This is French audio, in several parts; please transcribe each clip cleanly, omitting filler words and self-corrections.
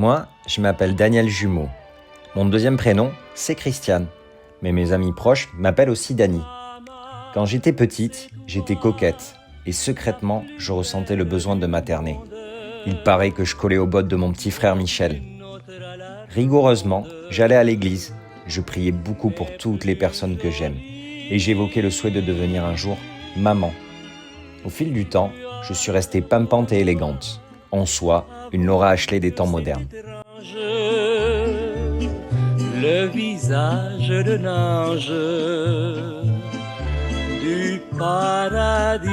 Moi, je m'appelle Daniel Jumeau. Mon deuxième prénom, c'est Christiane. Mais mes amis proches m'appellent aussi Dani. Quand j'étais petite, j'étais coquette. Et secrètement, je ressentais le besoin de materner. Il paraît que je collais aux bottes de mon petit frère Michel. Rigoureusement, j'allais à l'église. Je priais beaucoup pour toutes les personnes que j'aime. Et j'évoquais le souhait de devenir un jour maman. Au fil du temps, je suis restée pimpante et élégante. En soi, une Laura Ashley des temps modernes. Le visage de l'ange du paradis.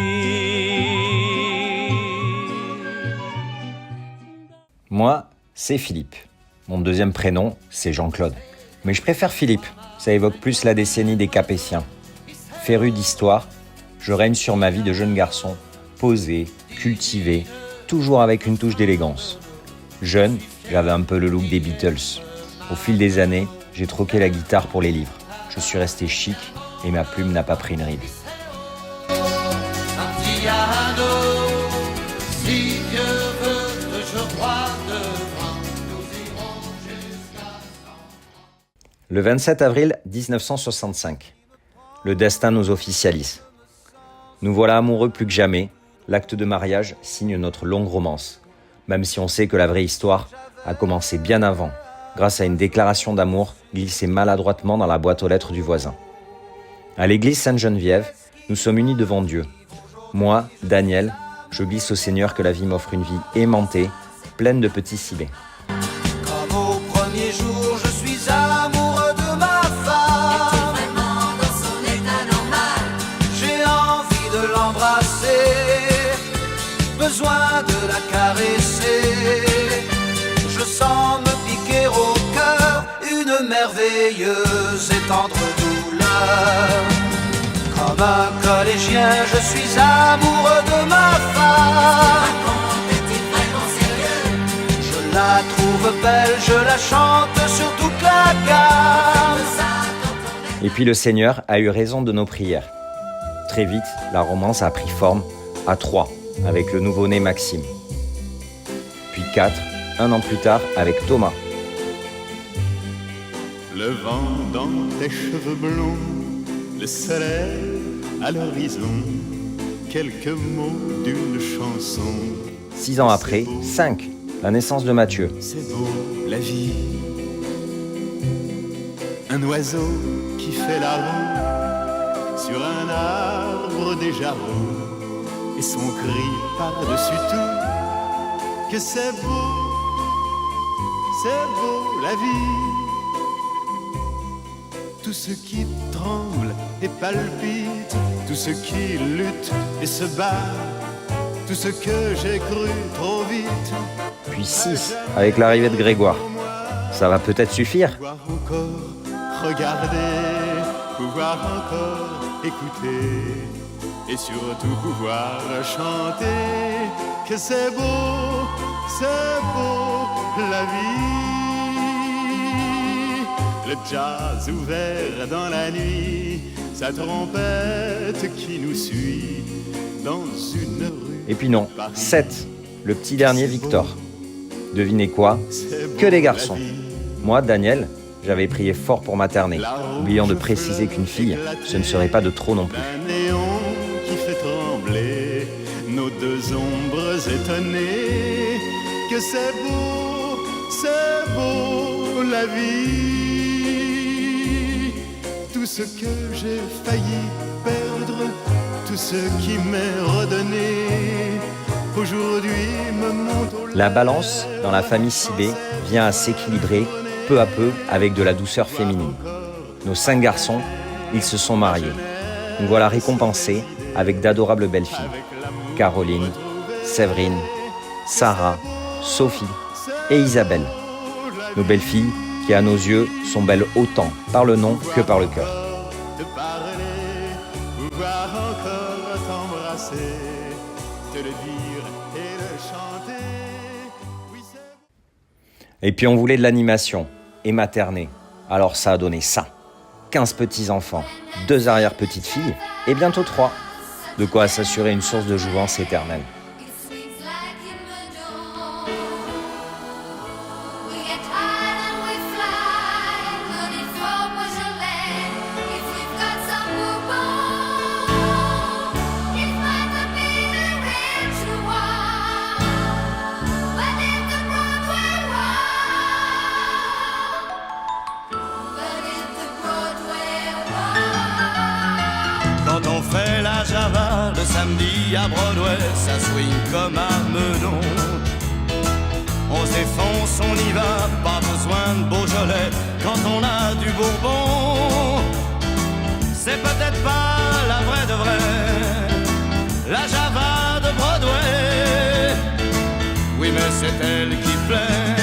Moi, c'est Philippe. Mon deuxième prénom, c'est Jean-Claude. Mais je préfère Philippe, ça évoque plus la décennie des Capétiens. Féru d'histoire, je règne sur ma vie de jeune garçon, posé, cultivé, toujours avec une touche d'élégance. Jeune, j'avais un peu le look des Beatles. Au fil des années, j'ai troqué la guitare pour les livres. Je suis resté chic et ma plume n'a pas pris une ride. Le 27 avril 1965, le destin nous officialise. Nous voilà amoureux plus que jamais. L'acte de mariage signe notre longue romance, même si on sait que la vraie histoire a commencé bien avant, grâce à une déclaration d'amour glissée maladroitement dans la boîte aux lettres du voisin. À l'église Sainte-Geneviève, nous sommes unis devant Dieu. Moi, Daniel, je glisse au Seigneur que la vie m'offre une vie aimantée, pleine de petits cylés. Comme au premier jour, je suis amoureux de ma femme. Est-il vraiment dans son état normal? J'ai envie de l'embrasser, besoin de la caresser. Je sens me piquer au cœur une merveilleuse et tendre douleur. Comme un collégien, je suis amoureux de ma femme. Raconte, est-il vraiment sérieux? Je la trouve belle, je la chante sur toute la gamme. Ça, quand on est Et puis le Seigneur a eu raison de nos prières. Très vite, la romance a pris forme à 3, avec le nouveau-né Maxime. Puis 4, un an plus tard, avec Thomas. Le vent dans tes cheveux blonds, le soleil à l'horizon, quelques mots d'une chanson. 6 ans après, 5, la naissance de Mathieu. C'est beau la vie. Un oiseau qui fait la roue sur un arbre déjà roux, et son cri par-dessus tout, que c'est beau la vie. Tout ce qui tremble et palpite, tout ce qui lutte et se bat, tout ce que j'ai cru trop vite. Puis 6, avec l'arrivée de Grégoire. Ça va peut-être suffire. Pouvoir encore regarder, pouvoir encore écouter, et surtout pouvoir chanter, que c'est beau la vie. Le jazz ouvert dans la nuit, sa trompette qui nous suit dans une rue. Et puis non, 7, le petit dernier Victor. Devinez quoi? Que des garçons. Moi, Daniel, j'avais prié fort pour materner, oubliant de préciser qu'une fille, ce ne serait pas de trop non plus. Un néon qui fait trembler nos deux ombres étonnées, que c'est beau la vie. Tout ce que j'ai failli perdre, tout ce qui m'est redonné, aujourd'hui me monte au La balance dans la famille Cibé vient à s'équilibrer peu à peu avec de la douceur féminine. Nos 5 garçons, ils se sont mariés. Nous voilà récompensés avec d'adorables belles filles. Caroline, Séverine, Sarah, Sophie et Isabelle. Nos belles filles qui, à nos yeux, sont belles autant par le nom que par le cœur. te parler, pouvoir encore t'embrasser, te le dire et le chanter. Oui, c'est... Et puis on voulait de l'animation et materner. Alors ça a donné ça. 15 petits-enfants, 2 arrière-petites-filles et bientôt 3. De quoi s'assurer une source de jouvence éternelle. samedi à Broadway, ça swing comme à Meudon. On se défonce, on y va, pas besoin de Beaujolais quand on a du Bourbon. C'est peut-être pas la vraie de vraie, la Java de Broadway. Oui, mais c'est elle qui plaît.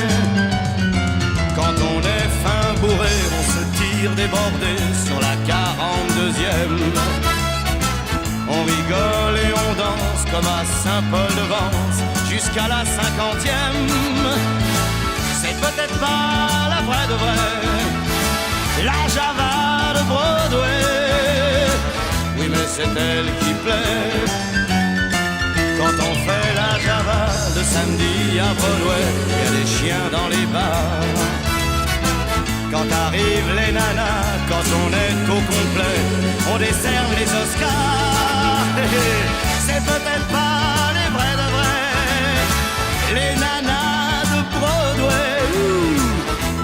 Quand on est fin bourré, on se tire débordé sur la 42e. On rigole et on danse comme à Saint-Paul-de-Vence jusqu'à la 50e. C'est peut-être pas la vraie de vraie, la Java de Broadway. Oui, mais c'est elle qui plaît. Quand on fait la Java le samedi à Broadway, y a des chiens dans les bars. Quand arrivent les nanas, quand on est au complet, on décerne les Oscars. C'est peut-être pas les vrais de vrais, les nanas de Broadway.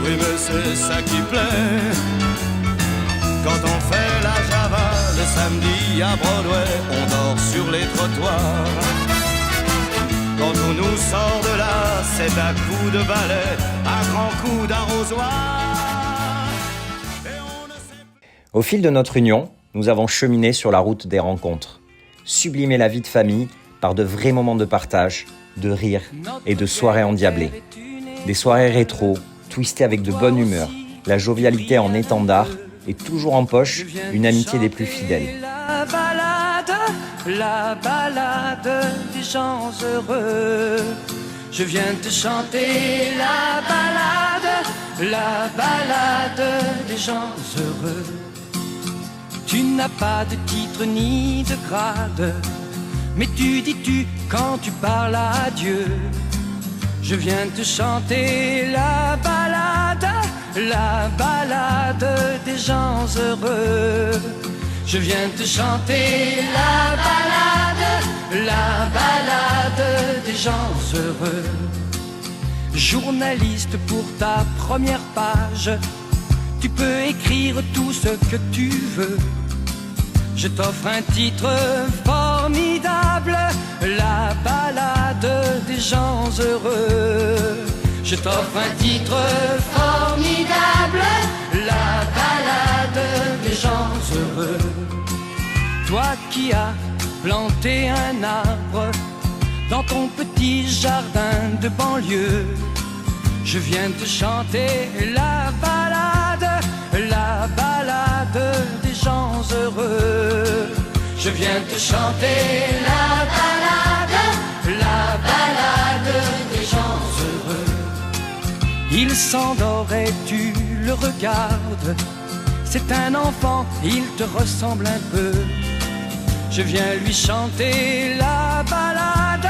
Oui, mais c'est ça qui plaît. Quand on fait la Java le samedi à Broadway, on dort sur les trottoirs. Quand on nous sort de là, c'est à coups de balai, à grands coups d'arrosoir. Au fil de notre union, nous avons cheminé sur la route des rencontres, sublimé la vie de famille par de vrais moments de partage, de rire et de soirées endiablées. Des soirées rétro, twistées avec de bonne humeur, la jovialité en étendard et toujours en poche, une amitié des plus fidèles. La balade des gens heureux. Je viens te chanter la balade des gens heureux. Tu n'as pas de titre ni de grade, mais tu dis tu quand tu parles à Dieu. Je viens te chanter la balade des gens heureux. Je viens te chanter la balade des gens heureux. Journaliste pour ta première page, tu peux écrire tout ce que tu veux. Je t'offre un titre formidable, la balade des gens heureux. Je t'offre un titre formidable, la balade des gens heureux. Toi qui as planté un arbre dans ton petit jardin de banlieue, je viens te chanter la balade des gens heureux. Je viens te chanter la balade des gens heureux. Il s'endort et tu le regardes, c'est un enfant, il te ressemble un peu. Je viens lui chanter la balade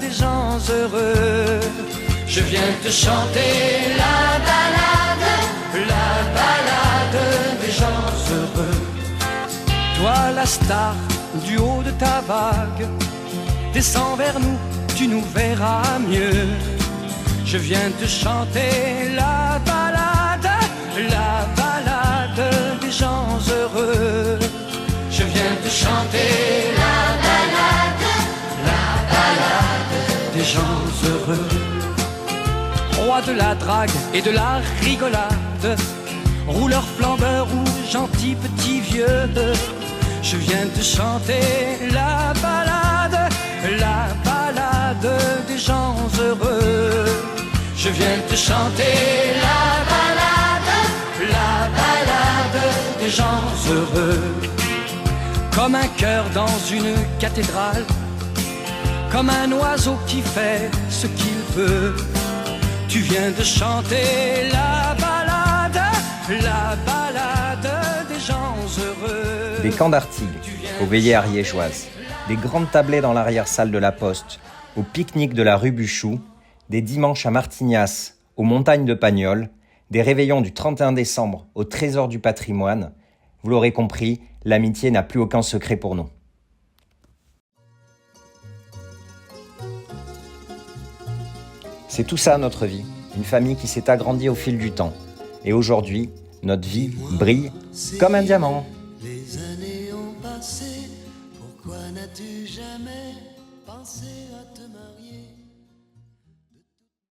des gens heureux. Je viens te chanter la balade des gens heureux. Toi la star du haut de ta vague, descends vers nous, tu nous verras mieux. Je viens te chanter la balade des gens heureux. Je viens te chanter la balade des gens heureux. Roi de la drague et de la rigolade, rouleur flambeur ou gentil petit vieux, je viens te chanter la balade des gens heureux. Je viens te chanter la balade des gens heureux. Comme un cœur dans une cathédrale, comme un oiseau qui fait ce qu'il veut. Tu viens de chanter la balade des gens heureux. Des camps d'Artigues, aux veillées ariégeoises, des grandes tablées dans l'arrière-salle de la Poste, au pique-nique de la rue Buchou, des dimanches à Martignas, aux montagnes de Pagnol, des réveillons du 31 décembre au Trésor du patrimoine. Vous l'aurez compris, l'amitié n'a plus aucun secret pour nous. C'est tout ça notre vie, une famille qui s'est agrandie au fil du temps. Et aujourd'hui, notre vie brille comme un diamant. Les années ont passé. Pourquoi n'as-tu jamais pensé à te marier?